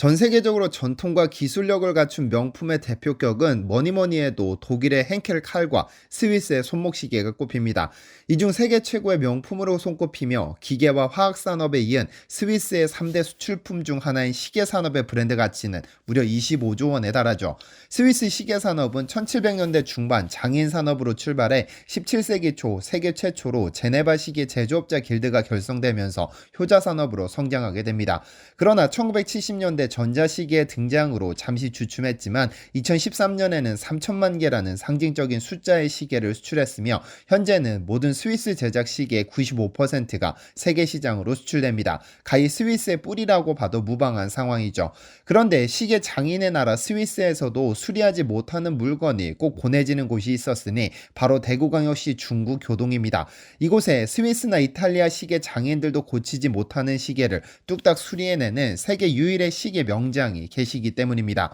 전 세계적으로 전통과 기술력을 갖춘 명품의 대표격은 뭐니뭐니 해도 독일의 henkel 칼과 스위스의 손목시계가 꼽힙니다. 이 중 세계 최고의 명품으로 손꼽히며 기계와 화학산업에 이은 스위스의 3대 수출품 중 하나인 시계산업의 브랜드 가치는 무려 25조 원에 달하죠. 스위스 시계산업은 1700년대 중반 장인산업으로 출발해 17세기 초 세계 최초로 제네바 시계 제조업자 길드가 결성되면서 효자산업으로 성장하게 됩니다. 그러나 1970년대 전자시계의 등장으로 잠시 주춤했지만 2013년에는 3천만 개라는 상징적인 숫자의 시계를 수출했으며 현재는 모든 스위스 제작 시계의 95%가 세계 시장으로 수출됩니다. 가히 스위스의 뿌리라고 봐도 무방한 상황이죠. 그런데 시계 장인의 나라 스위스에서도 수리하지 못하는 물건이 꼭 보내지는 곳이 있었으니 바로 대구광역시 중구 교동입니다. 이곳에 스위스나 이탈리아 시계 장인들도 고치지 못하는 시계를 뚝딱 수리해내는 세계 유일의 시계 명장이 계시기 때문입니다.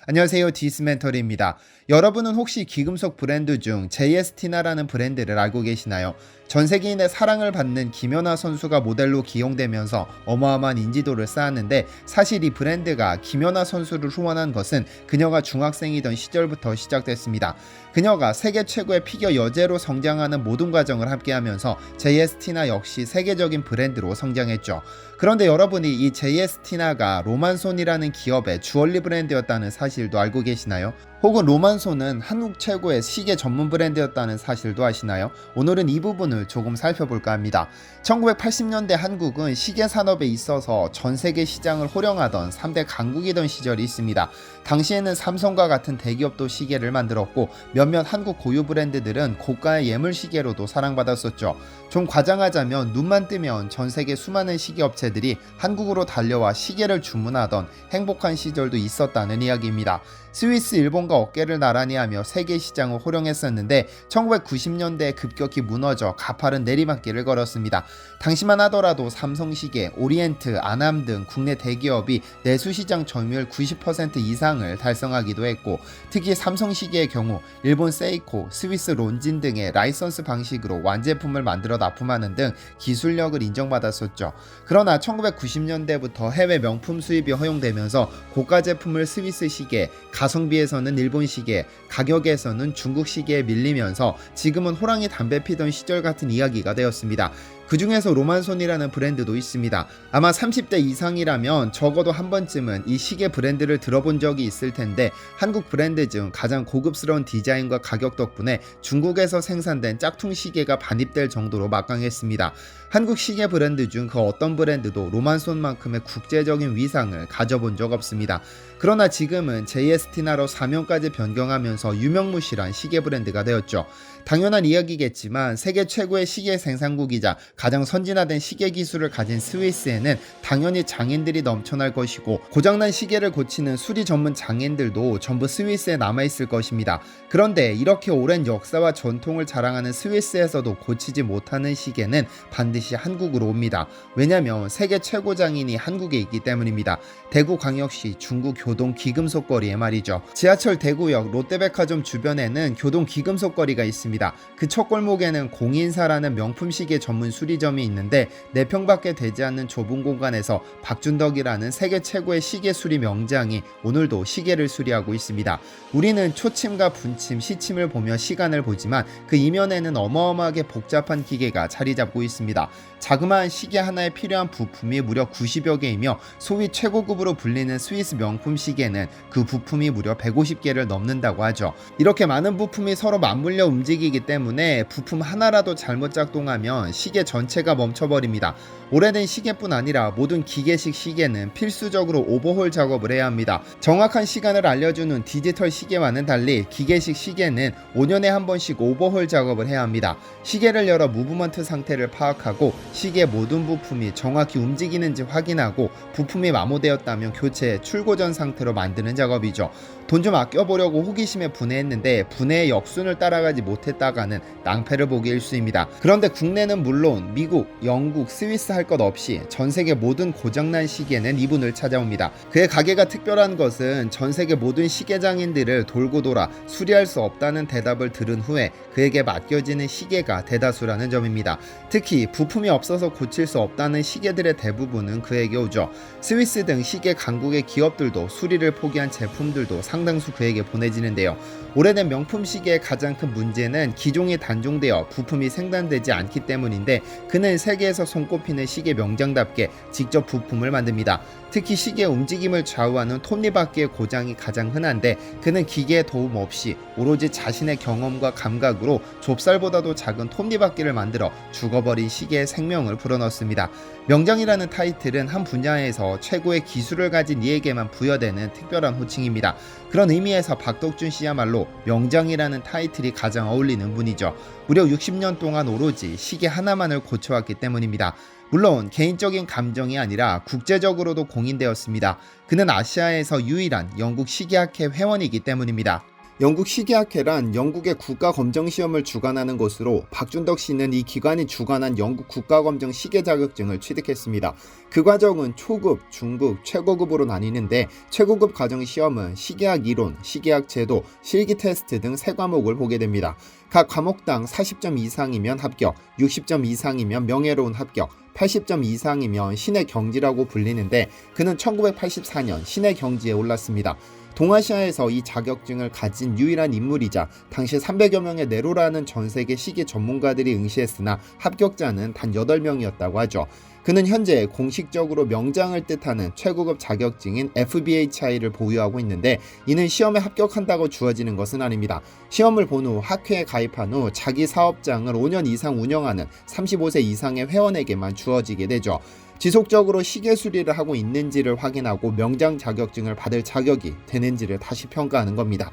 안녕하세요, 디스멘터리입니다. 여러분은 혹시 귀금속 브랜드 중 JST나라는 브랜드를 알고 계시나요? 전 세계인의 사랑을 받는 김연아 선수가 모델로 기용되면서 어마어마한 인지도를 쌓았는데 사실 이 브랜드가 김연아 선수를 후원한 것은 그녀가 중학생이던 시절부터 시작됐습니다. 그녀가 세계 최고의 피겨 여제로 성장하는 모든 과정을 함께하면서 JST나 역시 세계적인 브랜드로 성장했죠. 그런데 여러분이 이 JST나가 로만손이라는 기업의 주얼리 브랜드였다는 사실도 알고 계시나요? 혹은 로만손은 한국 최고의 시계 전문 브랜드였다는 사실도 아시나요? 오늘은 이 부분을 조금 살펴볼까 합니다. 1980년대 한국은 시계 산업에 있어서 전 세계 시장을 호령하던 3대 강국이던 시절이 있습니다. 당시에는 삼성과 같은 대기업도 시계를 만들었고 몇몇 한국 고유 브랜드들은 고가의 예물 시계로도 사랑받았었죠. 좀 과장하자면 눈만 뜨면 전 세계 수많은 시계 업체들이 한국으로 달려와 시계를 주문하던 행복한 시절도 있었다는 이야기입니다. 스위스, 일본과 어깨를 나란히 하며 세계 시장을 호령했었는데 1990년대에 급격히 무너져 가파른 내리막길을 걸었습니다. 당시만 하더라도 삼성시계, 오리엔트, 아남 등 국내 대기업이 내수시장 점유율 90% 이상을 달성하기도 했고 특히 삼성시계의 경우 일본 세이코, 스위스 론진 등의 라이선스 방식으로 완제품을 만들어 납품하는 등 기술력을 인정받았었죠. 그러나 1990년대부터 해외 명품 수입이 허용되면서 고가 제품을 스위스 시계, 가성비에서는 일본 시계, 가격에서는 중국 시계에 밀리면서 지금은 호랑이 담배 피던 시절 같은 이야기가 되었습니다. 그 중에서 로만손이라는 브랜드도 있습니다. 아마 30대 이상이라면 적어도 한 번쯤은 이 시계 브랜드를 들어본 적이 있을 텐데 한국 브랜드 중 가장 고급스러운 디자인과 가격 덕분에 중국에서 생산된 짝퉁 시계가 반입될 정도로 막강했습니다. 한국 시계 브랜드 중 그 어떤 브랜드도 로만손만큼의 국제적인 위상을 가져본 적 없습니다. 그러나 지금은 JST나로 사명까지 변경하면서 유명무실한 시계 브랜드가 되었죠. 당연한 이야기겠지만 세계 최고의 시계 생산국이자 가장 선진화된 시계 기술을 가진 스위스에는 당연히 장인들이 넘쳐날 것이고 고장난 시계를 고치는 수리 전문 장인들도 전부 스위스에 남아있을 것입니다. 그런데 이렇게 오랜 역사와 전통을 자랑하는 스위스에서도 고치지 못하는 시계는 반드시 한국으로 옵니다. 왜냐면 세계 최고 장인이 한국에 있기 때문입니다. 대구광역시 중구 교동 귀금속거리에 말이죠. 지하철 대구역 롯데백화점 주변에는 교동 귀금속거리가 있습니다. 그 첫 골목에는 공인사라는 명품 시계 전문 수리점이 있는데 4평밖에 되지 않는 좁은 공간에서 박준덕이라는 세계 최고의 시계 수리 명장이 오늘도 시계를 수리하고 있습니다. 우리는 초침과 분침, 시침을 보며 시간을 보지만 그 이면에는 어마어마하게 복잡한 기계가 자리 잡고 있습니다. 자그마한 시계 하나에 필요한 부품이 무려 90여 개이며 소위 최고급으로 불리는 스위스 명품 시계는 그 부품이 무려 150개를 넘는다고 하죠. 이렇게 많은 부품이 서로 맞물려 움직이기 때문에 부품 하나라도 잘못 작동하면 시계 전체가 멈춰버립니다. 오래된 시계뿐 아니라 모든 기계식 시계는 필수적으로 오버홀 작업을 해야 합니다. 정확한 시간을 알려주는 디지털 시계와는 달리 기계식 시계는 5년에 한 번씩 오버홀 작업을 해야 합니다. 시계를 열어 무브먼트 상태를 파악하고 시계 모든 부품이 정확히 움직이는지 확인하고 부품이 마모되었다면 교체, 출고 전 상태로 만드는 작업이죠. 돈 좀 아껴보려고 호기심에 분해했는데 분해의 역순을 따라가지 못했다가는 낭패를 보기 일쑤입니다. 그런데 국내는 물론 미국, 영국, 스위스 할 것 없이 전 세계 모든 고장난 시계는 이분을 찾아옵니다. 그의 가게가 특별한 것은 전 세계 모든 시계장인들을 돌고 돌아 수리할 수 없다는 대답을 들은 후에 그에게 맡겨지는 시계가 대다수라는 점입니다. 특히 부품이 없어서 고칠 수 없다는 시계들의 대부분은 그에게 오죠. 스위스 등 시계 강국의 기업들도 수리를 포기한 제품들도 상당수 그에게 보내지는데요. 오래된 명품 시계의 가장 큰 문제는 기종이 단종되어 부품이 생산되지 않기 때문인데 그는 세계에서 손꼽히는 시계 명장답게 직접 부품을 만듭니다. 특히 시계의 움직임을 좌우하는 톱니바퀴의 고장이 가장 흔한데 그는 기계의 도움 없이 오로지 자신의 경험과 감각으로 좁쌀보다도 작은 톱니바퀴를 만들어 죽어버린 시계의 생명을 불어넣습니다. 명장이라는 타이틀은 한 분야에서 최고의 기술을 가진 이에게만 부여되는 특별한 호칭입니다. 그런 의미에서 박덕준 씨야말로 명장이라는 타이틀이 가장 어울리는 분이죠. 무려 60년 동안 오로지 시계 하나만을 고쳐왔기 때문입니다. 물론 개인적인 감정이 아니라 국제적으로도 공인되었습니다. 그는 아시아에서 유일한 영국 시계학회 회원이기 때문입니다. 영국 시계학회란 영국의 국가검정시험을 주관하는 곳으로 박준덕 씨는 이 기관이 주관한 영국 국가검정 시계 자격증을 취득했습니다. 그 과정은 초급, 중급, 최고급으로 나뉘는데 최고급 과정시험은 시계학 이론, 시계학 제도, 실기 테스트 등 3과목을 보게 됩니다. 각 과목당 40점 이상이면 합격, 60점 이상이면 명예로운 합격, 80점 이상이면 신의 경지라고 불리는데 그는 1984년 신의 경지에 올랐습니다. 동아시아에서 이 자격증을 가진 유일한 인물이자 당시 300여 명의 네로라는 전세계 시계 전문가들이 응시했으나 합격자는 단 8명이었다고 하죠. 그는 현재 공식적으로 명장을 뜻하는 최고급 자격증인 FBHI를 보유하고 있는데 이는 시험에 합격한다고 주어지는 것은 아닙니다. 시험을 본 후 학회에 가입한 후 자기 사업장을 5년 이상 운영하는 35세 이상의 회원에게만 주어지게 되죠. 지속적으로 시계 수리를 하고 있는지를 확인하고 명장 자격증을 받을 자격이 되는지를 다시 평가하는 겁니다.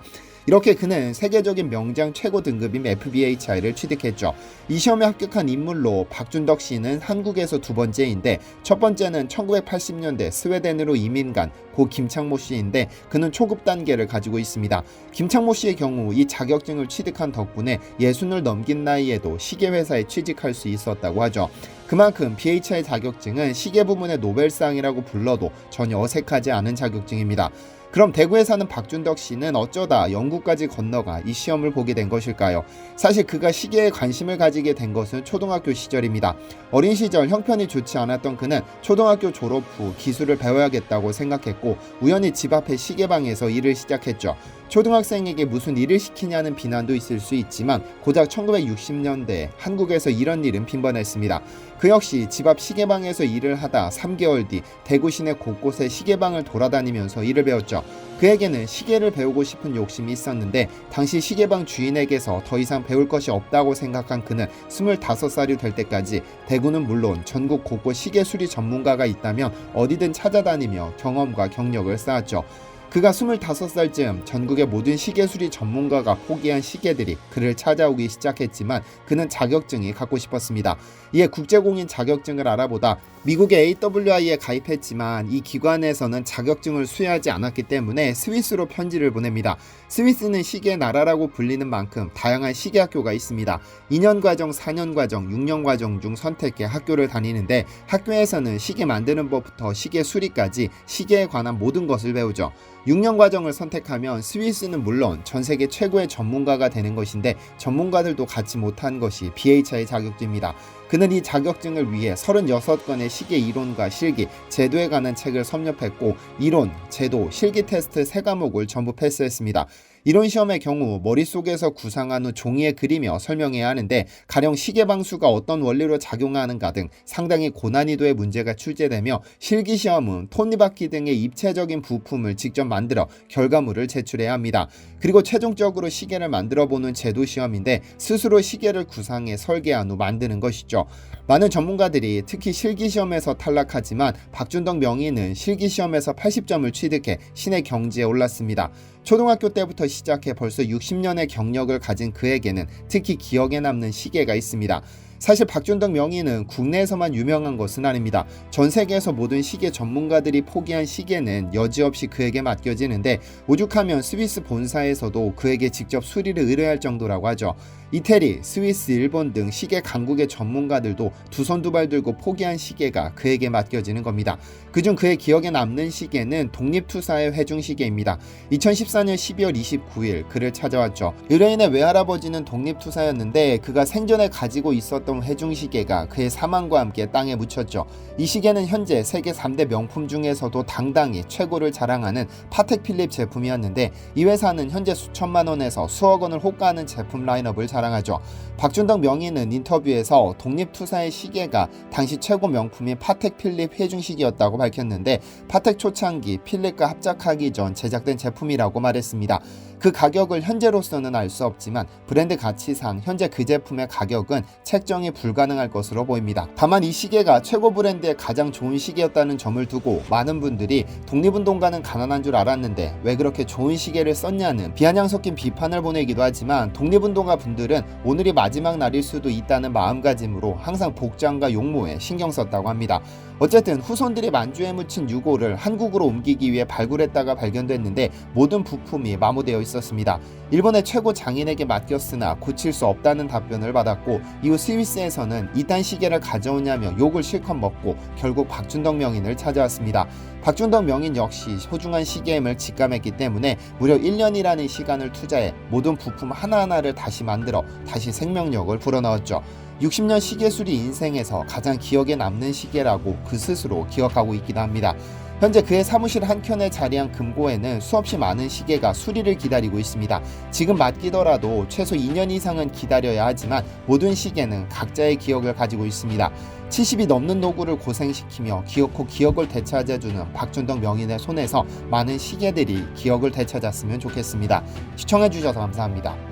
이렇게 그는 세계적인 명장 최고 등급인 FBHI를 취득했죠. 이 시험에 합격한 인물로 박준덕 씨는 한국에서 2번째인데 첫 번째는 1980년대 스웨덴으로 이민 간 고 김창모 씨인데 그는 초급 단계를 가지고 있습니다. 김창모 씨의 경우 이 자격증을 취득한 덕분에 60을 넘긴 나이에도 시계회사에 취직할 수 있었다고 하죠. 그만큼 BHI 자격증은 시계 부문의 노벨상이라고 불러도 전혀 어색하지 않은 자격증입니다. 그럼 대구에 사는 박준덕 씨는 어쩌다 영국까지 건너가 이 시험을 보게 된 것일까요? 사실 그가 시계에 관심을 가지게 된 것은 초등학교 시절입니다. 어린 시절 형편이 좋지 않았던 그는 초등학교 졸업 후 기술을 배워야겠다고 생각했고 우연히 집 앞의 시계방에서 일을 시작했죠. 초등학생에게 무슨 일을 시키냐는 비난도 있을 수 있지만 고작 1960년대에 한국에서 이런 일은 빈번했습니다. 그 역시 집 앞 시계방에서 일을 하다 3개월 뒤 대구 시내 곳곳에 시계방을 돌아다니면서 일을 배웠죠. 그에게는 시계를 배우고 싶은 욕심이 있었는데 당시 시계방 주인에게서 더 이상 배울 것이 없다고 생각한 그는 25살이 될 때까지 대구는 물론 전국 곳곳 시계 수리 전문가가 있다면 어디든 찾아다니며 경험과 경력을 쌓았죠. 그가 25살쯤 전국의 모든 시계수리 전문가가 포기한 시계들이 그를 찾아오기 시작했지만 그는 자격증이 갖고 싶었습니다. 이에 국제공인 자격증을 알아보다 미국의 AWI에 가입했지만 이 기관에서는 자격증을 수여하지 않았기 때문에 스위스로 편지를 보냅니다. 스위스는 시계의 나라라고 불리는 만큼 다양한 시계학교가 있습니다. 2년 과정, 4년 과정, 6년 과정 중 선택해 학교를 다니는데 학교에서는 시계 만드는 법부터 시계 수리까지 시계에 관한 모든 것을 배우죠. 6년 과정을 선택하면 스위스는 물론 전 세계 최고의 전문가가 되는 것인데 전문가들도 갖지 못한 것이 BHI 자격증입니다. 그는 이 자격증을 위해 36건의 시계 이론과 실기, 제도에 관한 책을 섭렵했고 이론, 제도, 실기 테스트 3과목을 전부 패스했습니다. 이론 시험의 경우 머릿속에서 구상한 후 종이에 그리며 설명해야 하는데 가령 시계 방수가 어떤 원리로 작용하는가 등 상당히 고난이도의 문제가 출제되며 실기 시험은 톱니바퀴 등의 입체적인 부품을 직접 만들어 결과물을 제출해야 합니다. 그리고 최종적으로 시계를 만들어보는 제도 시험인데 스스로 시계를 구상해 설계한 후 만드는 것이죠. 많은 전문가들이 특히 실기 시험에서 탈락하지만 박준덕 명의는 실기 시험에서 80점을 취득해 신의 경지에 올랐습니다. 초등학교 때부터 시작해 벌써 60년의 경력을 가진 그에게는 특히 기억에 남는 시계가 있습니다. 사실 박준덕 명의는 국내에서만 유명한 것은 아닙니다. 전 세계에서 모든 시계 전문가들이 포기한 시계는 여지없이 그에게 맡겨지는데 오죽하면 스위스 본사에서도 그에게 직접 수리를 의뢰할 정도라고 하죠. 이태리, 스위스, 일본 등 시계 강국의 전문가들도 두 손 두 발 들고 포기한 시계가 그에게 맡겨지는 겁니다. 그중 그의 기억에 남는 시계는 독립투사의 회중시계입니다. 2014년 12월 29일 그를 찾아왔죠. 의뢰인의 외할아버지는 독립투사였는데 그가 생전에 가지고 있었던 회중시계가 그의 사망과 함께 땅에 묻혔죠. 이 시계는 현재 세계 3대 명품 중에서도 당당히 최고를 자랑하는 파텍 필립 제품이었는데 이 회사는 현재 수천만 원에서 수억 원을 호가하는 제품 라인업을 자랑하죠. 박준덕 명의는 인터뷰에서 독립투사의 시계가 당시 최고 명품인 파텍 필립 회중시계였다고 밝혔는데 파텍 초창기 필립과 합작하기 전 제작된 제품이라고 말했습니다. 그 가격을 현재로서는 알 수 없지만 브랜드 가치상 현재 그 제품의 가격은 책정이 불가능할 것으로 보입니다. 다만 이 시계가 최고 브랜드의 가장 좋은 시계였다는 점을 두고 많은 분들이 독립운동가는 가난한 줄 알았는데 왜 그렇게 좋은 시계를 썼냐는 비아냥 섞인 비판을 보내기도 하지만 독립운동가 분들은 오늘이 마지막 날일 수도 있다는 마음가짐으로 항상 복장과 용모에 신경 썼다고 합니다. 어쨌든 후손들이 만주에 묻힌 유골을 한국으로 옮기기 위해 발굴했다가 발견됐는데 모든 부품이 마모되어 있었습니다. 일본의 최고 장인에게 맡겼으나 고칠 수 없다는 답변을 받았고 이후 스위스에서는 이딴 시계를 가져오냐며 욕을 실컷 먹고 결국 박준덕 명인을 찾아왔습니다. 박준덕 명인 역시 소중한 시계임을 직감했기 때문에 무려 1년이라는 시간을 투자해 모든 부품 하나하나를 다시 만들어 다시 생명력을 불어넣었죠. 60년 시계수리 인생에서 가장 기억에 남는 시계라고 그 스스로 기억하고 있기도 합니다. 현재 그의 사무실 한켠에 자리한 금고에는 수없이 많은 시계가 수리를 기다리고 있습니다. 지금 맡기더라도 최소 2년 이상은 기다려야 하지만 모든 시계는 각자의 기억을 가지고 있습니다. 70이 넘는 노구를 고생시키며 기어코 기억을 되찾아주는 박준덕 명인의 손에서 많은 시계들이 기억을 되찾았으면 좋겠습니다. 시청해주셔서 감사합니다.